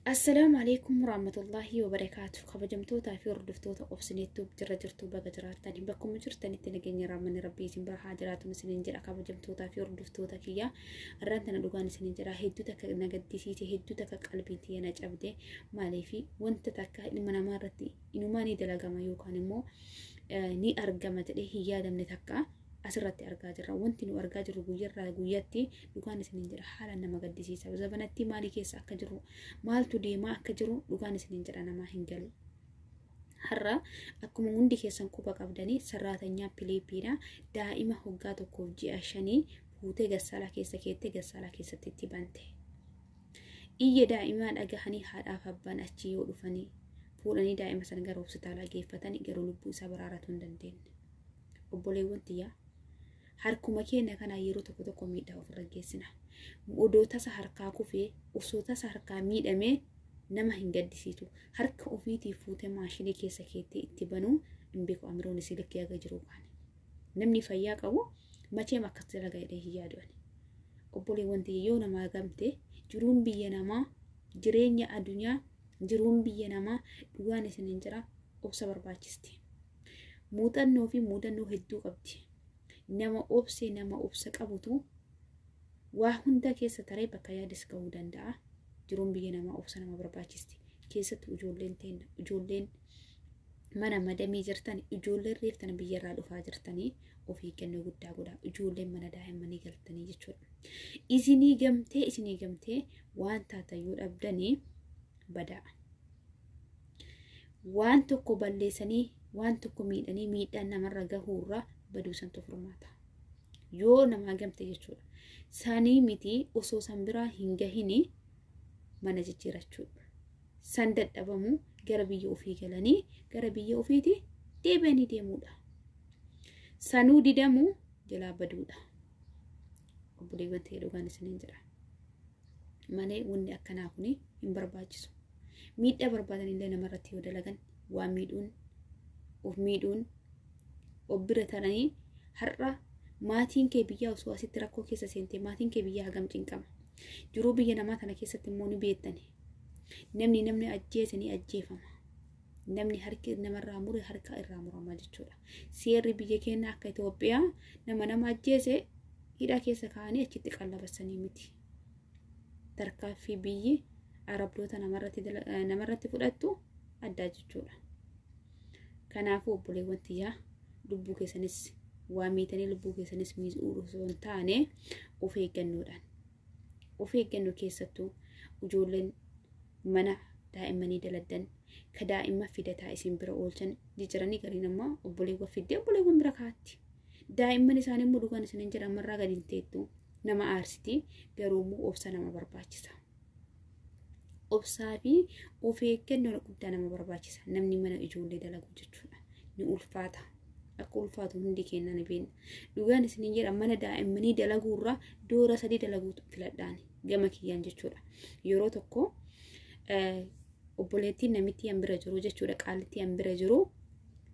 السلام عليكم ورحمة الله وبركاته. خبجمتوتا في ردفتوتا أبسنيتو بجرجرتو بجراتني بكم جرتني تنجني رامن ربي سنبر حاجرات مسنجر خبجمتوتا في ردفتوتا كيا الرانتنا دوغان سنجر هدوتك نجديسيتي هدوتك قلبي تينا جابدي مالي في وانت تكا لمن مرتي إنه ماني دلقا ما يوكان مو ني أرقامة هي يادم نتكا asirratti argaa jirra wanti nu argaa jirru guyyarraa guyyatti dhugaan isiniin jira haala nama gaddisiisa zabanatti maali keessa akka jiru maaltu deemaa akka jiru dhugaan isiniin jira nama hin galu har'a akkuma hundi keessan quba qabdanii sarraatanyaa Filiippiina daa'ima hoggaa tokkoof ji'a 5 fuutee gassala keessatti itti bante iyya daa'imaa dhagahanii haadhaaf abbaan achi yoo dhufanii fuudhanii daa'ima sana gara hospitaalaa geeffatanii garuu lubbuu isaa baraaratu hin dandeenye obboleewwan tiyyaa harkuma keenya kana yeroo tokko miidhaa ofirra geessina odoo tasa harkaa kufee osoo tasa harkaa miidhamee nama hin gaddisiisu harka ofiitii fuutee maashinii keessa keettee itti banuu hin beeku amiroon isii likkee aga jiru qaane namni fayyaa qabu macheem akkas dalagaa jedhee hin yaadu'an obboleewwan tiyya yoo namaa gamte jiruun biyya namaa jireenya addunyaa jiruun biyya namaa dhugaan isiniin jira obsa barbaachisti muuxannoo fi muudannoo hedduu qabdi nama obsa qabutu waa hunda keessa taree bakka yaadis ga'uu danda'a jiruun biyya namaa obsa nama barbaachisti keessatti ijoolleen mana madamii jirtan ijoolleen reeftan biyyarraa dhufaa jirtanii ofii kennuu guddaa godha ijoolleen mana daa'immanii galtanii jechuudha isinii gamtee waan taatayyuu dhabdanii badaa waan tokko balleessanii waan tokko miidhanii miidhaan namarra gahuurra baduu santu furmaata yoo namaa gamte jechuudha sanii miti osoo san biraa hin gahini mana jijjiirachuudha san dadhabamu gara biyya ofii galanii gara biyya ofiiti deebi'anii deemuudha sanuu didamu jalaa baduudha obboleewwan ta'ee dhugaan isiniin jira malee wanni akkanaa kuni hin barbaachisu miidhaa barbaadan illee namarratti yoo dalagan waa miidhuun obbira tananii har'a maatiin kee biyyaa osoo asitti rakkoo keessa seentee maatiin kee biyyaa hagam cinqama jiruu biyya namaa tana keessatti immoo ni beektani namni ajjeesanii ajjeefama namni harki namarraa mure harka irraa murama jechuudha seerri biyya keenya akka Itoophiyaa nama ajjeese hidhaa keessa kaa'anii achitti qallabassanii miti tarkaaffii biyyi arabdoota namarratti fudhattu addaa jechuudha kanaafuu obboleewwan tiyyaa lubbuu keessanis waa miitanii lubbuu keessanis miidhuu osoo hin taane of eeggannoo keessattuu ijoolleen mana daa'immanii daladdan ka daa'imma fidataa isin bira oolchan jijjiiranii gariin ammaa obboleewwan bira kaatti daa'imman isaanii immoo dhugaan isiniin jedhan marraa gadi hin teettu nama aarsitii garuu immoo obsa nama barbaachisa obsaa fi of eeggannoo guddaa nama barbaachisa namni mana ijoollee dalagu jechuudha ni ulfaata akka ulfaatu hundi kennan beekna dhugaan isiniin jedhan mana daa'immanii dalaguurra doora 3 dalaguu filadhaan gama kiyyaan jechuudha yeroo tokko obboleettiin namitti hambira jiru jechuudha qaalitti hambira jiru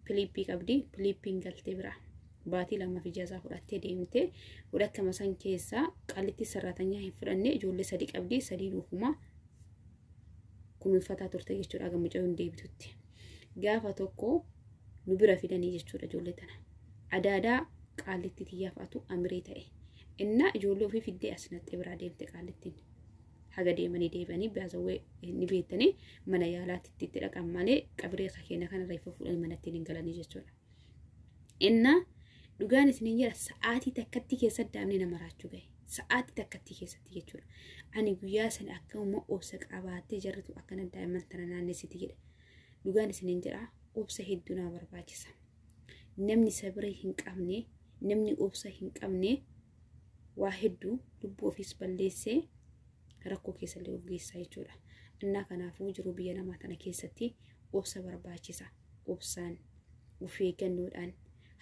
Filiippii qabdi Filiippiin galtee bira baatii 2 ijaasaa fudhattee deemtee fudhattama san keessaa qaalitti sarraatanyaa hin fudhanne ijoollee 3 qabdi 3 dhuufuma kunuunfataa turte jechuudha gamucaa hin deebitutti gaafa tokko nu bira fidanii jechuudha ijoollee tana adaadaa qaalitti tiyyaafatu amiree ta'e inna ijoollee ofii fiddee asinatte biraa deemte qaalittiin haga deemanii deebanii baazawee ni beektanii mana yaalaatti itti dhaqan malee qabiree keenya kana reefa fuudhanii manatti hin galanii jechuudha inna dhugaan isiniin jira sa'aatii takkatti keessatti daamni nama raachuu gahe sa'aatii takkatti keessatti jechuudha ani guyyaa sana akkuma obsa qabaattee jarritu akkana daa'imman tana naannessiti jedha dhugaan isiniin jira obsa hedduu nama barbaachisa namni sabira hin qabne namni obsa hin qabne waa hedduu lubbuu ofiis balleessee rakkoo keessa illee geessaa jechuudha innaa kanaafuu jiruu biyya namaa tana keessatti obsa barbaachisa obsaan of eeggannoodhaan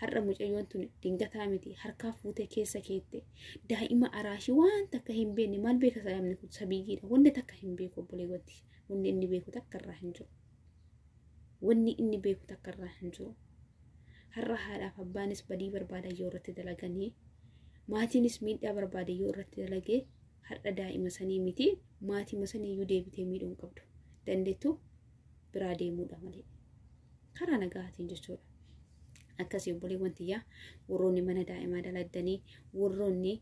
har'a mucayyoon tun dingataa miti harkaa fuutee keessa keette daa'ima araashii waan takka hin beekne maal beeka sabni kun sabiyyiidha wanni takka hin beeku obboleewwatti wanni inni beeku takka irraa hin jiru wanni inni beeku takka irraa hin jiru har'a haadhaaf abbaanis badii barbaada yoo irratti dalaganii maatiinis miidhaa barbaada yoo irratti dalagee har'a daa'ima sanii miti maatii masanii iyyuu deebitee miidhuun qabdu dandeettu biraa deemuudha malee karaa nagaatiin jechuudha. Akkasii obboleewwan tiyyaa warroonni mana daa'imaa daladdanii warroonni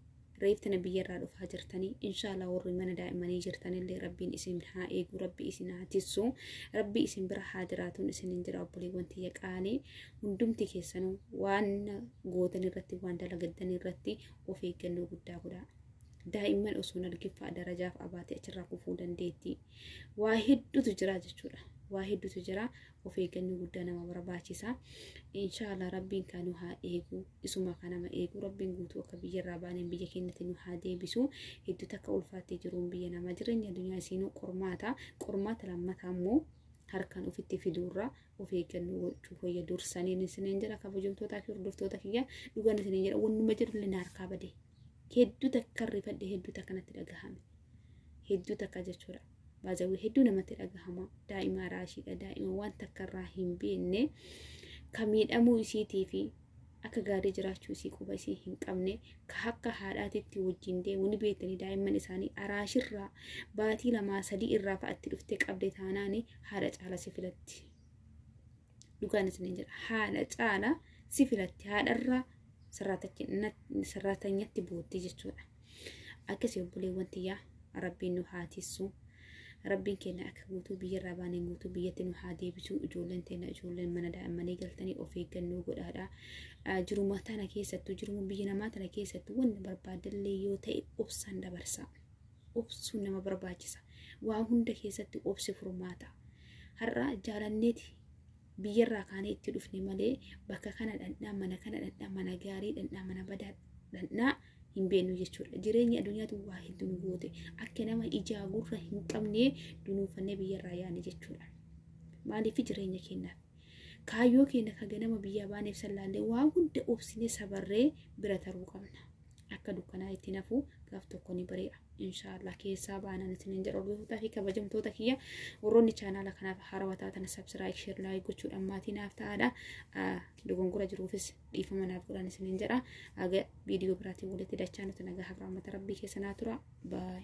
reeftana biyyarraa dhufaa jirtanii inshaallah warri mana daa'imanii jirtanillee rabbiin isin haa eegu, rabbi isin haa tissu, rabbi isin bira haa jiraatuun isinin jira obboleewwan tiyya qaalii hundumti keessanuu waan gootan irratti waan dalagaddan irratti of eeggannoo guddaa godhaa. Daa'imman osoo nargiffaa darajaaf abaatee achirraa kufuu dandeetti. Waa hedduutu jira jechuudha. Waa hedduutu jira. Of eeggannoo guddaa nama barbaachisa. Inshaallah rabbiin kan nu haa eegu, isuma kan nama eegu, rabbiin guutuu akka biyyarraa baaneen biyya keenyatti nu haa deebisu. Hedduu takka ulfaattee jiruun biyya nama jireenya addunyaa isiinuu qormaata lammataa immoo harkaan ofitti fiduurra of eeggannoo gochuu fayya dursanii isiniin jedha kabajamtootaa fi hordoftoota kiyya dhugaan isiniin jedha wannuma jirullee na harkaa badee. Hedduu takka rifadhe hedduu takka natti dhagahame. Hedduu takka jechuudha. Baazawii hedduu namatti dhagahama. Daa'ima raashiidha. Daa'ima waan takka irraa hin beekne ka miidhamuu isiitii fi akka gaarii jiraachuu isii quba isii hin qabne ka akka haadhaatitti wajjin deemu ni beektanii daa'imman isaanii araashirraa baatii 2-3 irraa fa'atti dhuftee qabde taanaani haadha caala si filatti. Dhugaan isiniin jedha. Haadha caala si filatti. Haadharraa sarratanyatti booddee jechuudha. Akkasii obboleewwan tiyyaa rabbiin nu haa tissu. Rabbiin keenya akka guutuu biyyarraa baaneen guutuu biyyatti nu haa deebisu. Ijoolleen teenya ijoolleen mana daa'immanii galtanii of eeggannoo godhaadha. Jiruma tana keessattuu jiruma biyya namaa tana keessattuu wanti barbaadallee yoo ta'e obsaan dabarsa. Obsuun nama barbaachisa. Waa hunda keessatti obsi furmaata. Har'a jaalanneeti biyyarraa kaanee itti dhufne malee bakka kana dhandhaa mana kana dhandhaa mana gaarii dhandhaa mana badaa dhandhaa hin beeknu jechuudha. Jireenya addunyaatu waa hedduu nu goote akka nama ijaa gurra hin qabne dunuufannee biyyarraa yaane jechuudha. Maaliif jireenya keenyaaf kaayyoo keenya ka ganama biyya baaneef sallaallee waa hunda obsinee sabarree bira taruu qabna. Akka dukkanaa itti nafuu gaaf tokko ni bari'a. Inshaallah keessaa baanaan isiniin jedha hordoftoota fi kabajamtoota kiyya warroonni chaanaala kanaaf haarawaa taatan subscribe share like gochuudhaan maatii naaf ta'aadha. Dogongora jiruufis dhiifama naaf godhan isiniin jedha. Aga viidiyoo biraatiin walitti dachaa nuti nagaa habraamata rabbii keessa naa tura. Bye.